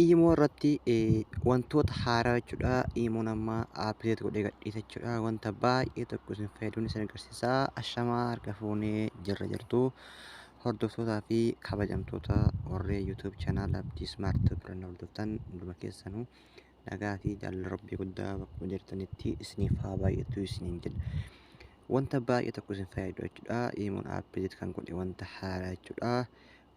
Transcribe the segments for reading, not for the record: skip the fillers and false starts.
Imo irratti wantoota haaraa jechuudha. Imoon amma update godhee gadhiise jechuudha. Wanta baay'ee tokko isin fayyaduun isin agarsiisa. Ashamaa harka fuunee jirra jirtu hordoftootaa fi kabajamtoota warreen YouTube channel Abdii Smart Birannaa hordoftan hunduma keessanuu nagaa fi jaalala rabbii guddaa bakka jirtanitti isiniif haa baay'atu isiniin jedha. Wanta baay'ee tokko isin fayyadu jechuudha. Imoon update kan godhe wanta haaraa jechuudha.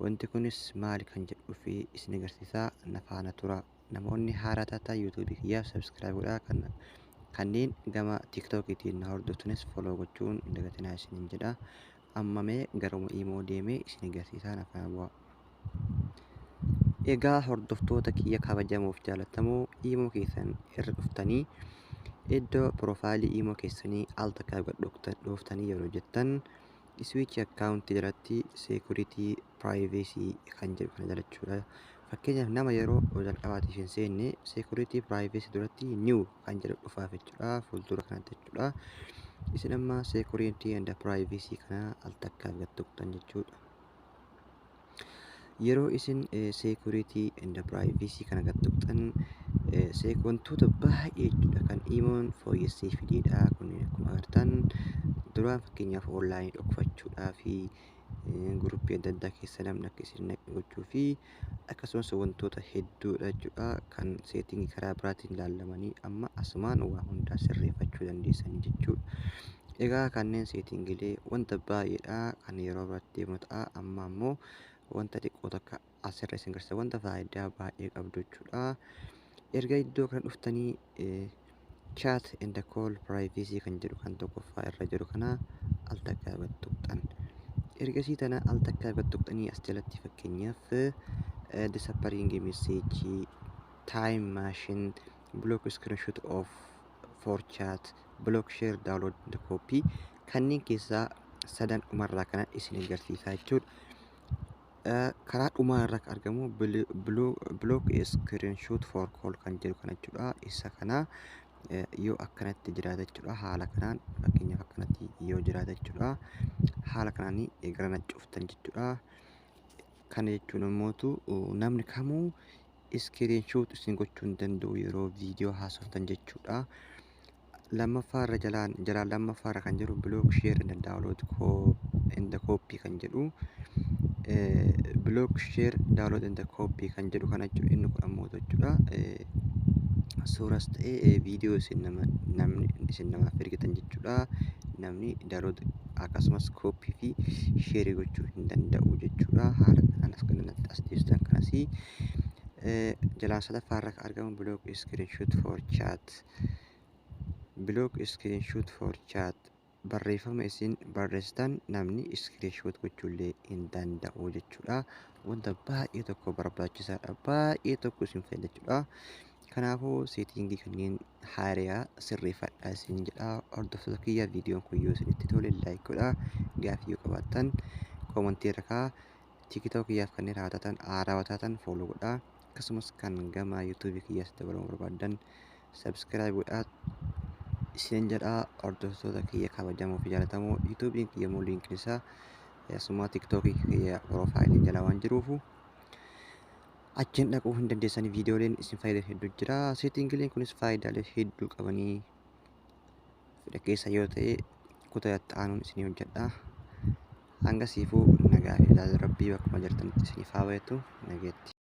Wanti kunis maali kan jedhuu fi isin agarsiisa. Na faana tura. Namoonni haaraa taatan YouTube kiyyaaf subscribe godhaa. Kanneen gama TikTokiitiin na hordoftanis follow gochuun hin dagatinaa isiniin jedha. Amma mee garuma Imo deemee isin agarsiisa. Na faana bu'aa. Egaa hordoftoota kiyya kabajamuuf jaallatamoo Imo keessan irra dhuftanii iddoo profaayilii Imo keessanii al takkaa dhuftanii yeroo jettan switch account jalatti security privacy kan jedhu kana jalachuudha. Fakkeenyaaf nama yeroo jalqabaatiif hin seenne security privacy duratti new kan jedhu dhufaaf jechuudha. Fuuldura kanatti jechuudha. Isin amma security and privacy kana al takkaaf gattuqtan jechuudha. Yeroo isin security and privacy kana gattuqtan wantoota baay'ee jechuudha kan Imoon fooyyessee fideedha. Kun akkuma agartan duraan fakkeenyaaf online dhokfachuudhaa fi guruppii adda addaa keessa namni akka isin naqe gochuu fi akkasumas wantoota hedduudha jechuudha kan seetingii karaa biraatiin ilaallamanii amma asumaan waa hundaa sirreeffachuu dandeessanii jechuudha. Egaa kanneen seetingiilee wanta baay'eedha kan yeroo biratti deemnu ta'a. Amma ammoo wanta xiqqoo takka asirra isin agarsiisa wanta faayidaa baay'ee qabdu jechuudha. Erga iddoo kana dhuftanii chat and call privacy kan jedhu kan tokkoffaa irra jiru kana al takkaa gattuqxan. Ergasii tana al takkaa gattuqxanii as jalatti fakkeenyaaf disappearing message, time machine, block screenshot of for chat, block share download the copy kanneen keessaa sadan dhumarraa kana isin agarsiisaa jechuudha. Karaa dhumarraa argamu block screenshot for call kan jedhu kana jechuudha. Isa kana yoo akkanatti jiraata jechuudha. Haala kanaan fakkeenyaaf akkanatti yoo jiraata jechuudha. Haala kanaan gara na cuftan jechuudha. Kana jechuun immoo namni kamuu screenshot isin gochuu hin danda'u yeroo viidiyoo haasoftan jechuudha. Lammaffaarra jalaan lammaffaarra kan jiru block share and download and copy kan jedhu block share download and copy kan jedhu kana jechuudha. Inni kun ammoo jechuudha. Suuras ta'ee viidiyoo isin namaaf ergitan jechuudha. Namni download akkasumas copy fi share gochuu hin danda'u jechuudha. Haala kanaan as kanatti as deebistan kanas jalaan sadaffaarra argamu block screenshot for chat. Block screenshot for chat barreeffama isin barreessitan namni screenshot gochuullee hin danda'u jechuudha. Wanta baay'ee tokko barbaachisaadha. Baay'ee tokko isin fayyada jechuudha. Kanaafuu seetingii kanneen haaraa sirreeffadhaa isin jedha. Hordoftoota kiyya viidiyoon kun yoo isinitti tole like godhaa. Gaaffii yoo qabaattan koomentii irra kaa'aa. TikTok kiyyaaf kanneen haarawaa taatan follow godhaa. Akkasumas kan gama YouTube kiyyaas dabaluu barbaadan subscribe godhaa. Isin jedha hordoftoota kiyya kabajamoo fi jaallatamoo YouTube kiyya immoo liinkiin isaa asuma TikTok kiyya profaayilii jala waan jiruufu achiin dhaquu hin dandeessanii viidiyooleen isin fayyadan hedduu jira. Seetingiileen kunis faayidaalee hedduu qabanii fedha keessa yoo ta'e kutaa itti aanuun isin hojjedha. Hanga siifuu nagaa fi jaalala rabbii bakkuma jirtanitti isiniif haa baay'atu nageetti.